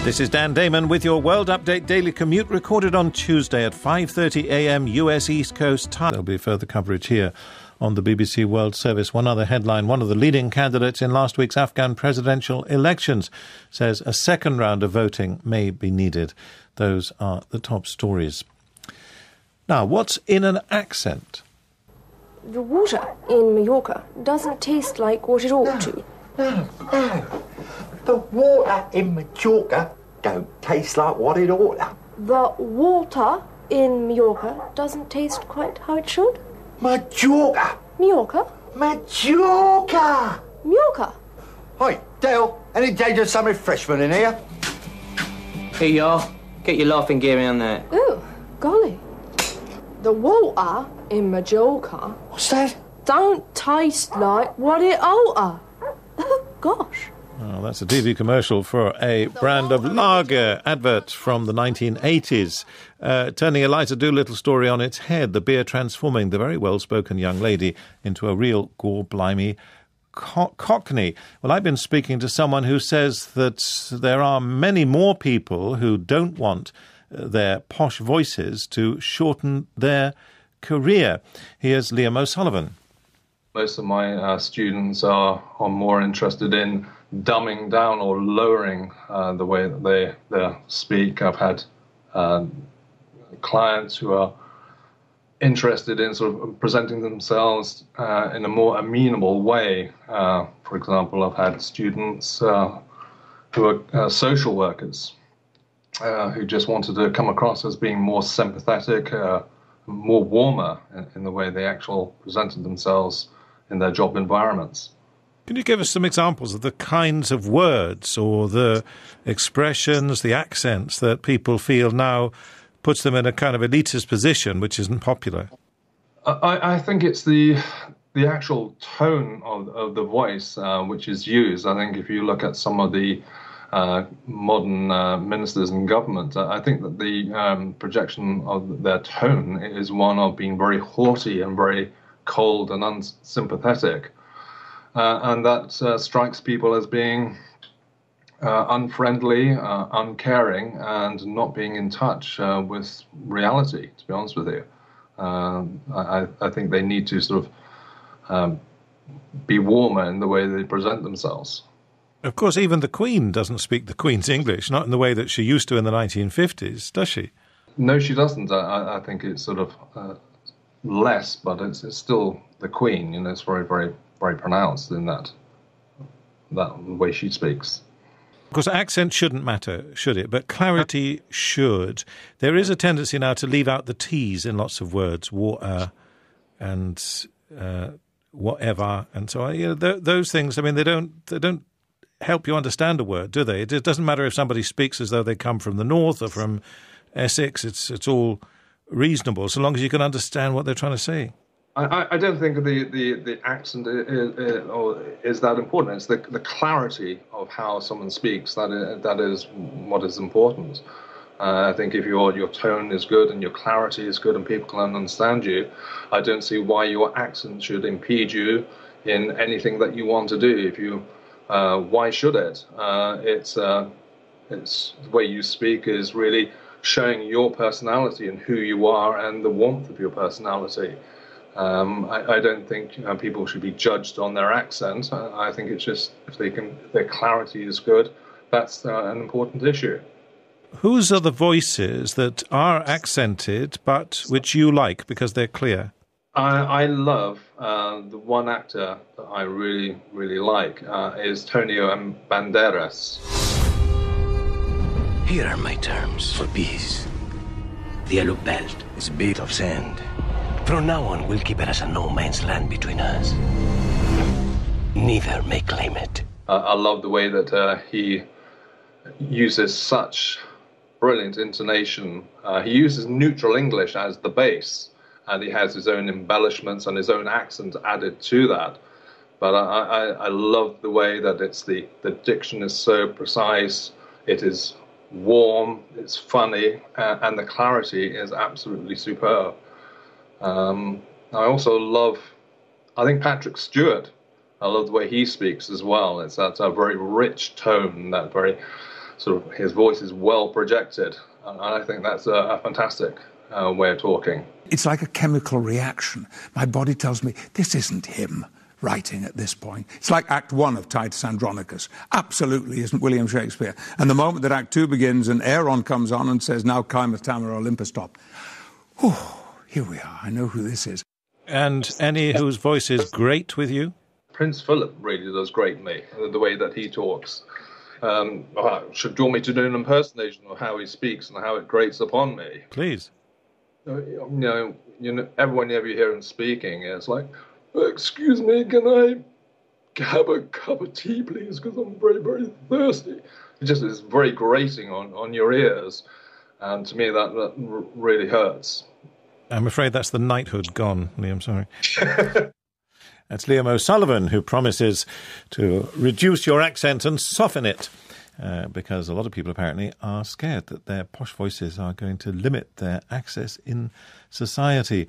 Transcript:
This is Dan Damon with your World Update Daily Commute, recorded on Tuesday at 5:30 a.m. US East Coast time. There'll be further coverage here on the BBC World Service. One other headline: one of the leading candidates in last week's Afghan presidential elections says a second round of voting may be needed. Those are the top stories. Now, what's in an accent? The water in Mallorca doesn't taste like what it ought to. No. The water in Mallorca don't taste like what it ought to. The water in Mallorca doesn't taste quite how it should. Mallorca! Mallorca? Mallorca! Mallorca? Hi, Dale, any danger of some refreshment in here? Here you are. Get your laughing gear in there. Oh, golly. The water in Mallorca What's that? don't taste like what it ought to. Gosh. Oh, that's a TV commercial for a brand of lager advert from the 1980s, turning a lighter Doolittle story on its head, the beer transforming the very well-spoken young lady into a real gore-blimey cockney. Well, I've been speaking to someone who says that there are many more people who don't want their posh voices to shorten their career. Here's Liam O'Sullivan. Most of my students are more interested in dumbing down or lowering the way that they speak. I've had clients who are interested in sort of presenting themselves in a more amenable way. For example, I've had students who are social workers who just wanted to come across as being more sympathetic, more warmer in the way they actually presented themselves in their job environments. Can you give us some examples of the kinds of words or the expressions, the accents that people feel now puts them in a kind of elitist position, which isn't popular? I think it's the actual tone of the voice which is used. I think if you look at some of the modern ministers in government, I think that the projection of their tone is one of being very haughty and very cold and unsympathetic. And that strikes people as being unfriendly, uncaring, and not being in touch with reality, to be honest with you. I think they need to sort of be warmer in the way they present themselves. Of course, even the Queen doesn't speak the Queen's English, not in the way that she used to in the 1950s, does she? No, she doesn't. I think it's sort of less, but it's still the Queen. You know, it's very, very, very pronounced in that way she speaks. Of course, accent shouldn't matter, should it? But clarity should. There is a tendency now to leave out the T's in lots of words, water and whatever, and so on. You know, those things. I mean, they don't help you understand a word, do they? It doesn't matter if somebody speaks as though they come from the north or from Essex. It's all reasonable, so long as you can understand what they're trying to say. I don't think the accent is that important. It's the clarity of how someone speaks that is what is important. I think if your tone is good and your clarity is good and people can understand you, I don't see why your accent should impede you in anything that you want to do. If you, why should it? It's the way you speak is really showing your personality and who you are and the warmth of your personality. I don't think people should be judged on their accent. I think it's just if their clarity is good, that's an important issue. Whose are the voices that are accented but which you like because they're clear? I love the one actor that I really, really like is Tonio Banderas. Here are my terms for peace. The yellow belt is a bit of sand. From now on, we'll keep it as a no-man's land between us. Neither may claim it. I love the way that he uses such brilliant intonation. He uses neutral English as the base, and he has his own embellishments and his own accent added to that. But I love the way that the diction is so precise, it is warm, it's funny, and the clarity is absolutely superb. I also love, I think, Patrick Stewart. I love the way he speaks as well. It's that very rich tone, that very sort of his voice is well projected, and I think that's a fantastic way of talking. It's like a chemical reaction. My body tells me, this isn't him writing at this point. It's like Act 1 of Titus Andronicus. Absolutely isn't William Shakespeare. And the moment that Act 2 begins and Aaron comes on and says, now climbeth Tamara Olympus top. Here we are. I know who this is. And any whose voice is great with you? Prince Philip really does grate me, the way that he talks. Should you want me to do an impersonation of how he speaks and how it grates upon me? Please. You know, everyone whenever you hear him speaking, it's like, excuse me, can I have a cup of tea, please, because I'm very, very thirsty. It just is very grating on your ears, and to me that really hurts. I'm afraid that's the knighthood gone, Liam, sorry. That's Liam O'Sullivan, who promises to reduce your accent and soften it, because a lot of people apparently are scared that their posh voices are going to limit their access in society.